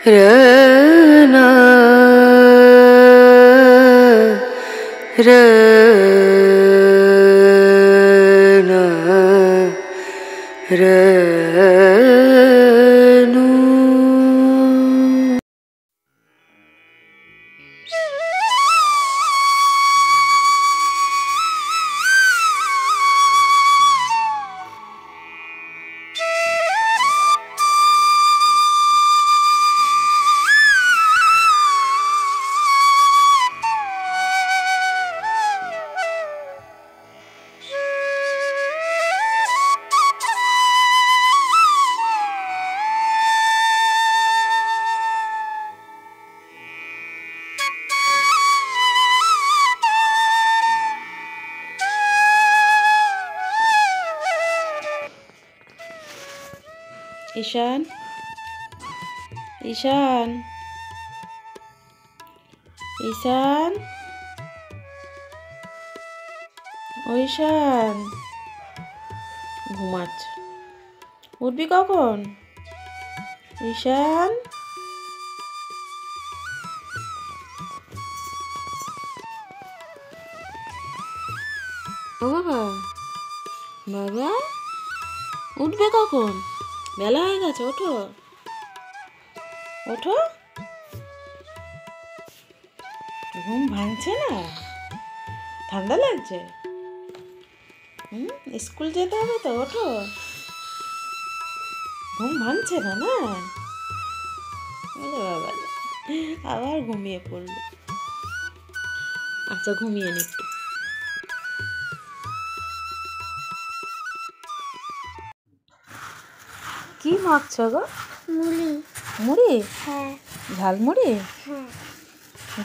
रना रना रनु। ईशान ईशान ईशान ও ঈশান ঘুমাচ্ছে, উঠবি কখন? ঈশান ও বাবা, বাবা উঠবে কখন? বেলা হয়ে গেছে, ওঠো ওঠো। ঘুম ভাঙছে না? ঠান্ডা লাগছে? স্কুল যেতে হবে তো, ওঠো। ঘুম ভাঙছে না? না বাবা, আবার ঘুমিয়ে পড়লো। আচ্ছা ঘুমিয়ে নি একটু। কি মাখছ গো? মুড়ি। মুড়ি? হ্যাঁ। ঝালমুড়ি? হ্যাঁ।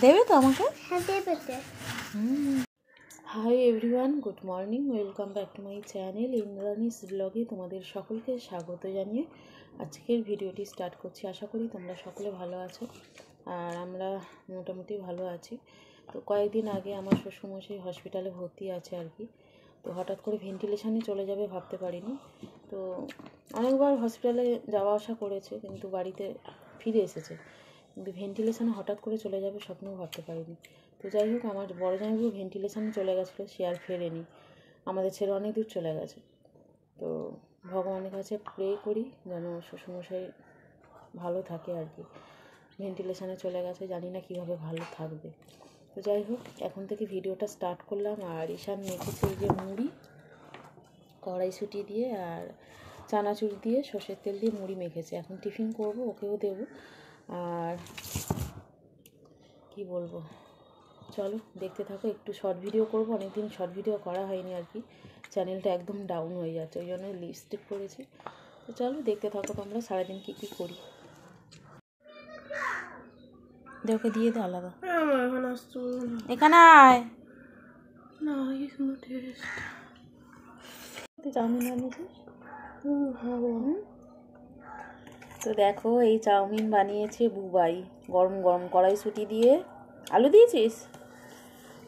দেবে তো আমাকে? হ্যাঁ দেবে তো। Hi everyone, good morning, welcome back to my channel Indrani's ব্লগে তোমাদের সকলকে স্বাগত জানিয়ে আজকের ভিডিওটি স্টার্ট করছি। আশা করি তোমরা সকলে ভালো আছো, আর আমরা মোটামুটি ভালো আছি। তো কয়েকদিন আগে আমার শ্বশুরমশাই হসপিটালে ভর্তি আছে আর কি। তো হঠাৎ করে ভেন্টিলেশনে চলে যাবে ভাবতে পারিনি। তো অনেকবার হসপিটালে যাওয়া আসা করেছে, কিন্তু বাড়িতে ফিরে এসেছে, কিন্তু ভেন্টিলেশনে হঠাৎ করে চলে যাবে স্বপ্নেও ভাবতে পারিনি। তো যাই হোক, আমার বড় জামাইবাবু ভেন্টিলেশনে চলে গেছিলো, সে আর ফেরেনি, আমাদের ছেড়ে অনেক দূর চলে গেছে। তো ভগবানের কাছে প্রে করি যেন শ্বশুরমশাই ভালো থাকে আর কি। ভেন্টিলেশনে চলে গেছে, জানি না কীভাবে ভালো থাকবে। তো যাই হোক, এখন থেকে ভিডিওটা স্টার্ট করলাম। আর ঈশান মেখেছে যে মুড়ি, কড়াইশুঁটি দিয়ে আর চানাচুর দিয়ে সর্ষের তেল দিয়ে মুড়ি মেখেছে। এখন টিফিন করব, ওকেও দেবো। আর কি বলবো, চলো দেখতে থাকো। একটু শর্ট ভিডিও করবো, অনেকদিন শর্ট ভিডিও করা হয়নি আর কি, চ্যানেলটা একদম ডাউন হয়ে যাচ্ছে, ওই জন্য লিপস্টিক করেছি। তো চলো দেখতে থাকো তোমরা সারাদিন কী কী করি। ওকে দিয়ে দে আলাদা, এখানে আয় না। চাউমিন বানিয়েছিস? তো দেখো, এই চাউমিন বানিয়েছে বুবাই, গরম গরম কড়াইশুঁটি দিয়ে। আলু দিয়েছিস?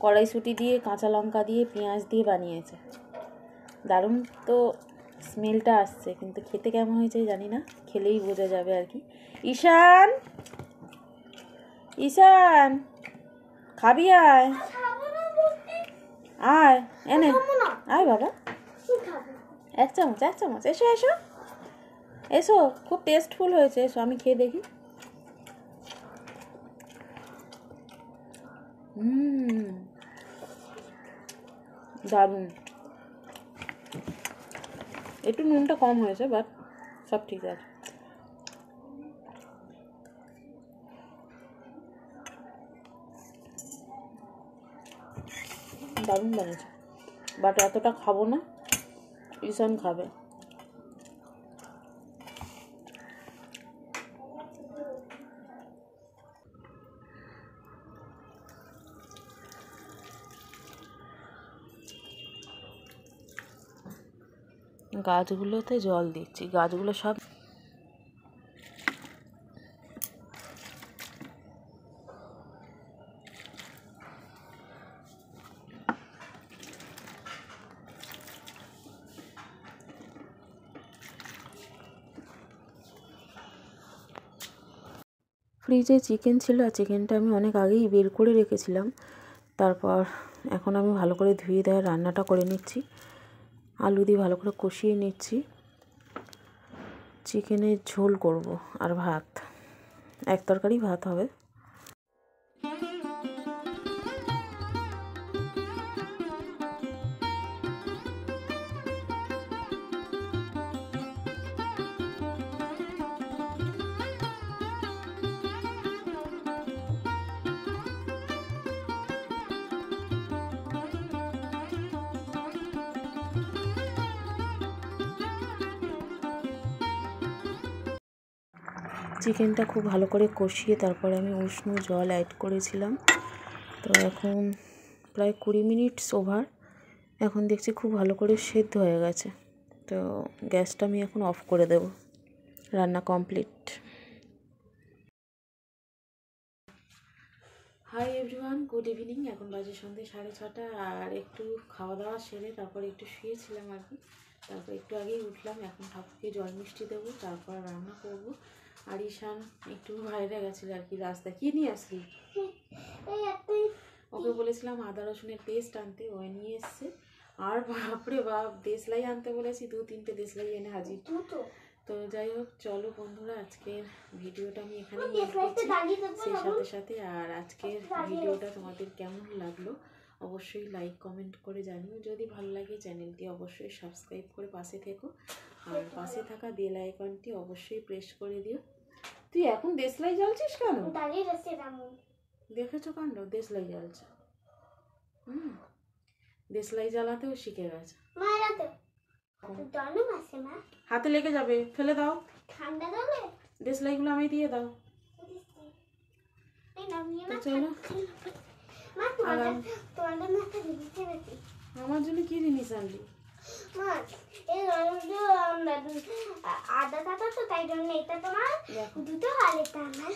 কড়াইশুঁটি দিয়ে, কাঁচা লঙ্কা দিয়ে, পেঁয়াজ দিয়ে বানিয়েছে। দারুণ তো স্মেলটা আসছে, কিন্তু খেতে কেমন হয়েছে জানি না, খেলেই বোঝা যাবে আর কি। ঈশান ঈশান খাবি? আয় আয়, এনে আয় বাবা, এক চামচ এক চামচ। এসো এসো এসো, খুব টেস্টফুল হয়েছে, এসো আমি খেয়ে দেখি। দারুণ। একটু নুনটা কম হয়েছে, বাট সব ঠিক আছে। দারুণ বানিয়েছে, বাট এতটা খাবো না, ঈশান খাবে। গাছগুলোতে জল দিচ্ছি, গাছগুলো সব ফ্রিজে চিকেন ছিল, আর চিকেনটা আমি অনেক আগেই বের করে রেখেছিলাম। তারপর এখন আমি ভালো করে ধুয়ে দেওয়া রান্নাটা করে নিচ্ছি। আলু দিয়ে ভালো করে কষিয়ে নিচ্ছি। চিকেনের ঝোল করব আর ভাত, এক তরকারি ভাত হবে। চিকেনটা খুব ভালো করে কষিয়ে তারপরে আমি উষ্ণ জল অ্যাড করেছিলাম। তো এখন প্রায় 20 মিনিটস ওভার, এখন দেখছি খুব ভালো করে সেদ্ধ হয়ে গেছে। তো গ্যাসটা আমি এখন অফ করে দেব। রান্না complete. High everyone, good evening. এখন বাজে সন্ধ্যে 6:30, আর একটু খাওয়া দাওয়া সেরে তারপরে একটু শুয়েছিলাম আর কি। তারপর একটু আগেই উঠলাম। এখন ঠাকুরকে জল মিষ্টি দেবো, তারপর রান্না করব। আর ঈশান একটু বাইরে গেছিলো আর কি, রাস্তা কি নিয়ে আসলি? ওকে বলেছিলাম আদা রসুনের পেস্ট আনতে, ও নিয়ে এসছে। আর বাপরে বাপ, দেশলাই আনতে বলেছি, 2-3টে দেশলাই এনে হাজির। তো যাই হোক, চলো বন্ধুরা, আজকের ভিডিওটা আমি এখানে এন্ড করছি। সেই সাথে সাথে আর আজকের ভিডিওটা তোমাদের কেমন লাগলো অবশ্যই লাইক কমেন্ট করে জানিও। যদি ভালো লাগে চ্যানেলটি অবশ্যই সাবস্ক্রাইব করে পাশে থেকো, আর পাশে থাকা বেল আইকনটি অবশ্যই প্রেস করে দিও। তুই এখন দেশলাই জ্বালছিস কেন? দেখেছো কাণ্ড, দেশলাই জ্বালছে। দেশলাই জ্বালাতেও শিখে গেছে। হাতে লেগে যাবে, ফেলে দাও। দেশলাইগুলো আমি দিয়ে দাও। চলো, আমার জন্য কি জিনিস আনলি? আদা কাটা তো, তাই জন্য এটা তোমার দুটো, আর এটা আমার।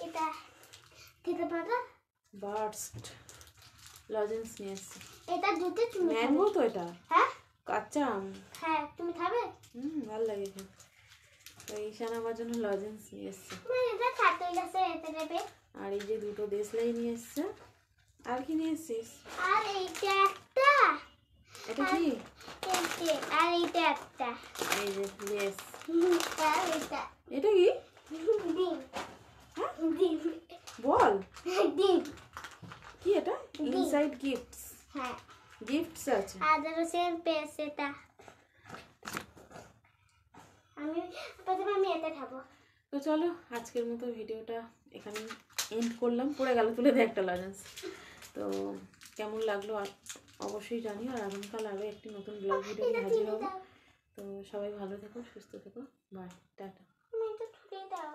এটা খেতে পারো? বার্স্ট লজেন্স নিয়ে এসেছি। এটা দুটো তুমি ম্যাঙ্গো তো এটা? হ্যাঁ, কাঁচা আম। হ্যাঁ, তুমি খাবে? ভালো লাগে খেতে। তো ঈশান আমার জন্য লজেন্স নিয়ে এসছে। এটা খাতে গেছে, এতে দেবে। আর এই যে দুটো দেশলাই নিয়ে এসছে। আর কি নিয়ে এসছিস? আর এইটা একটা। এটা কি? আর এইটা একটা। এই যে লেস। আর এইটা। এটা কি? ডিম। হ্যাঁ, ডিম। বল। ডিম। কি এটা? Inside gifts. হ্যাঁ, গিফটস আছে। আদা রসুন পেস্ট এটা। প্রথমে আমি এটা খাবো। তো চলো, আজকের মতো ভিডিওটা এখানে এন্ড করলাম। পড়ে গেল, তুলে দে একটা লজেন্স। তো কেমন লাগলো অবশ্যই জানিও। আর আগামীকাল আরও একটি নতুন ব্লগ ভিডিও নিয়ে হাজির হবো। তো সবাই ভালো থেকো, সুস্থ থেকো। বাই, টাটা। এটা ঠুকে দাও।